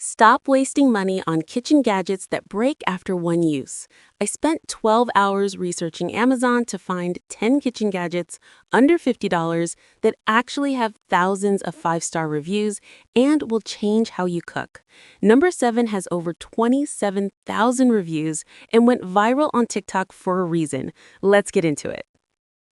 Stop wasting money on kitchen gadgets that break after one use. I spent 12 hours researching Amazon to find 10 kitchen gadgets under $50 that actually have thousands of 5-star reviews and will change how you cook. Number 7 has over 27,000 reviews and went viral on TikTok for a reason. Let's get into it.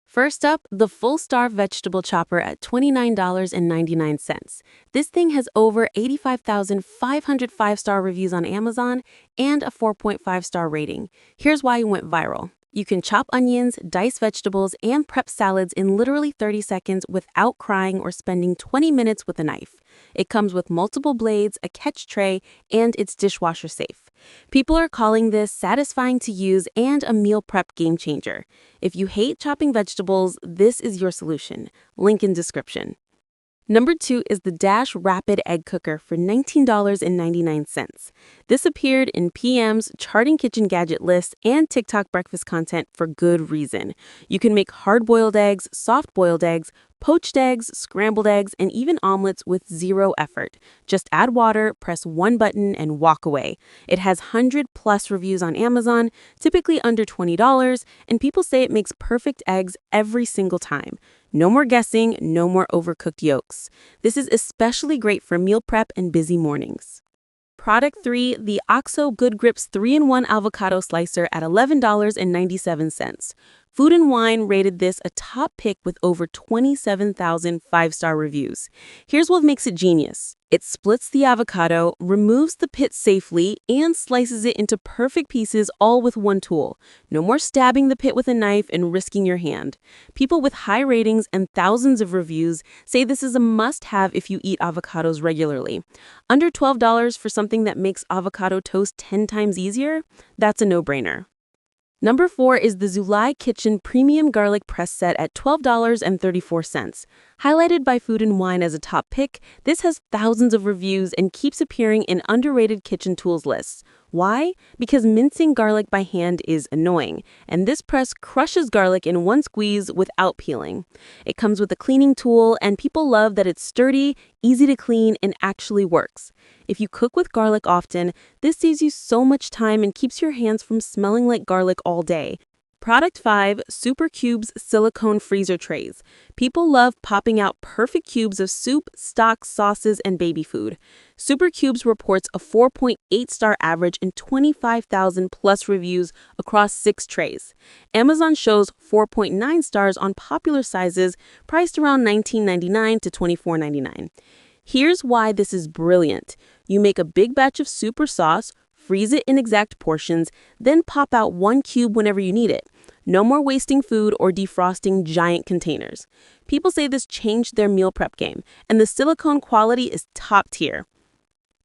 First up, the Fullstar vegetable chopper at $29.99. This thing has over 85,500 5-star reviews on Amazon and a 4.5-star rating. Here's why it went viral. You can chop onions, dice vegetables, and prep salads in literally 30 seconds without crying or spending 20 minutes with a knife. It comes with multiple blades, a catch tray, and it's dishwasher safe. People are calling this satisfying to use and a meal prep game changer. If you hate chopping vegetables, this is your solution. Link in description. Number 2 is the Dash Rapid Egg Cooker for $19.99. This appeared in PM's charting kitchen gadget list and TikTok breakfast content for good reason. You can make hard-boiled eggs, soft-boiled eggs, poached eggs, scrambled eggs, and even omelets with zero effort. Just add water, press one button, and walk away. It has 100+ reviews on Amazon, typically under $20, and people say it makes perfect eggs every single time. No more guessing, no more overcooked yolks. This is especially great for meal prep and busy mornings. Product 3, the OXO Good Grips 3-in-1 Avocado Slicer at $11.97. Food and Wine rated this a top pick with over 27,000 5-star reviews. Here's what makes it genius. It splits the avocado, removes the pit safely, and slices it into perfect pieces all with one tool. No more stabbing the pit with a knife and risking your hand. People with high ratings and thousands of reviews say this is a must-have if you eat avocados regularly. Under $12 for something that makes avocado toast 10 times easier? That's a no-brainer. Number 4 is the Zulay Kitchen Premium Garlic Press Set at $12.34. Highlighted by Food and Wine as a top pick, this has thousands of reviews and keeps appearing in underrated kitchen tools lists. Why? Because mincing garlic by hand is annoying, and this press crushes garlic in one squeeze without peeling. It comes with a cleaning tool, and people love that it's sturdy, easy to clean, and actually works. If you cook with garlic often, this saves you so much time and keeps your hands from smelling like garlic all day. Product 5, Super Cubes Silicone Freezer Trays. People love popping out perfect cubes of soup, stock, sauces, and baby food. Super Cubes reports a 4.8-star average and 25,000+ reviews across 6 trays. Amazon shows 4.9 stars on popular sizes priced around $19.99 to $24.99. Here's why this is brilliant. You make a big batch of soup or sauce, freeze it in exact portions, then pop out one cube whenever you need it. No more wasting food or defrosting giant containers. People say this changed their meal prep game, and the silicone quality is top tier.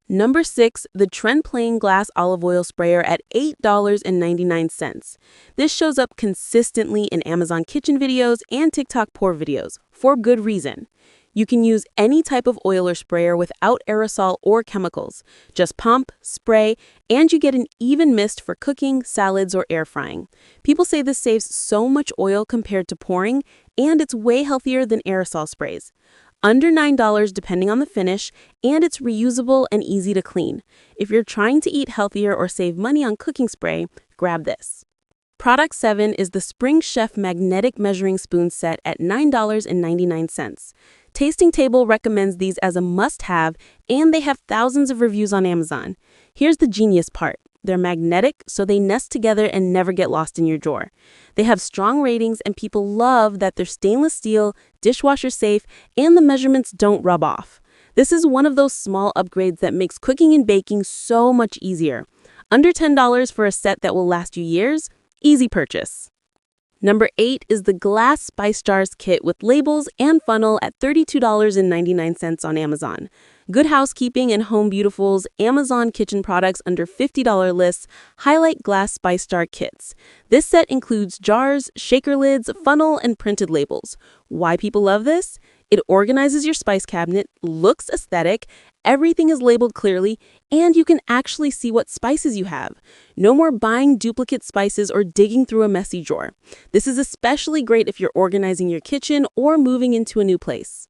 Number 6, the TrendPlain Glass Olive Oil Sprayer at $8.99. This shows up consistently in Amazon kitchen videos and TikTok pour videos, for good reason. You can use any type of oil or sprayer without aerosol or chemicals. Just pump, spray, and you get an even mist for cooking, salads, or air frying. People say this saves so much oil compared to pouring, and it's way healthier than aerosol sprays. Under $9 depending on the finish, and it's reusable and easy to clean. If you're trying to eat healthier or save money on cooking spray, grab this. Product 7 is the Spring Chef Magnetic Measuring Spoon Set at $9.99. Tasting Table recommends these as a must-have, and they have thousands of reviews on Amazon. Here's the genius part. They're magnetic, so they nest together and never get lost in your drawer. They have strong ratings, and people love that they're stainless steel, dishwasher safe, and the measurements don't rub off. This is one of those small upgrades that makes cooking and baking so much easier. Under $10 for a set that will last you years? Easy purchase. Number 8 is the Glass Spice Jars Kit with labels and funnel at $32.99 on Amazon. Good Housekeeping and Home Beautiful's Amazon kitchen products under $50 lists highlight glass spice jar kits. This set includes jars, shaker lids, funnel, and printed labels. Why people love this? It organizes your spice cabinet, looks aesthetic, everything is labeled clearly, and you can actually see what spices you have. No more buying duplicate spices or digging through a messy drawer. This is especially great if you're organizing your kitchen or moving into a new place.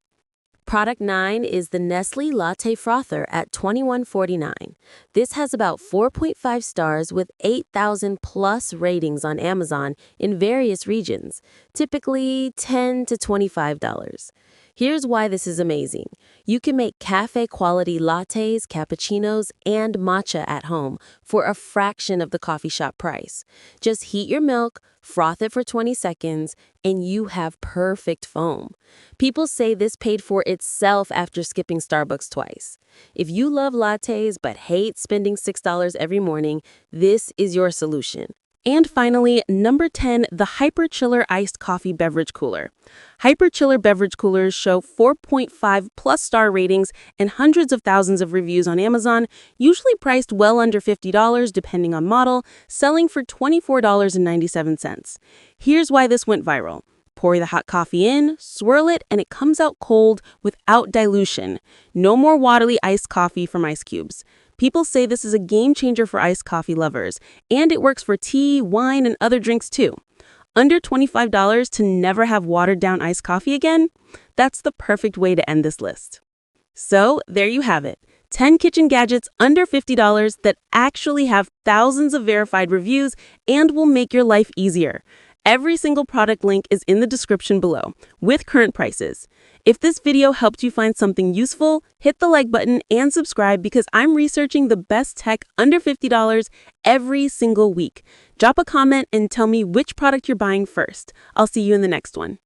Product 9 is the Nestlé Latte Frother at $21.49. This has about 4.5 stars with 8,000 plus ratings on Amazon in various regions, typically $10 to $25. Here's why this is amazing. You can make cafe-quality lattes, cappuccinos, and matcha at home for a fraction of the coffee shop price. Just heat your milk, froth it for 20 seconds, and you have perfect foam. People say this paid for itself after skipping Starbucks twice. If you love lattes but hate spending $6 every morning, this is your solution. And finally, number 10, the HyperChiller Iced Coffee Beverage Cooler. HyperChiller beverage coolers show 4.5 plus star ratings and hundreds of thousands of reviews on Amazon, usually priced well under $50 depending on model, selling for $24.97. Here's why this went viral. Pour the hot coffee in, swirl it, and it comes out cold without dilution. No more watery iced coffee from ice cubes. People say this is a game changer for iced coffee lovers, and it works for tea, wine, and other drinks too. Under $25 to never have watered down iced coffee again? That's the perfect way to end this list. So there you have it. 10 kitchen gadgets under $50 that actually have thousands of verified reviews and will make your life easier. Every single product link is in the description below, with current prices. If this video helped you find something useful, hit the like button and subscribe because I'm researching the best tech under $50 every single week. Drop a comment and tell me which product you're buying first. I'll see you in the next one.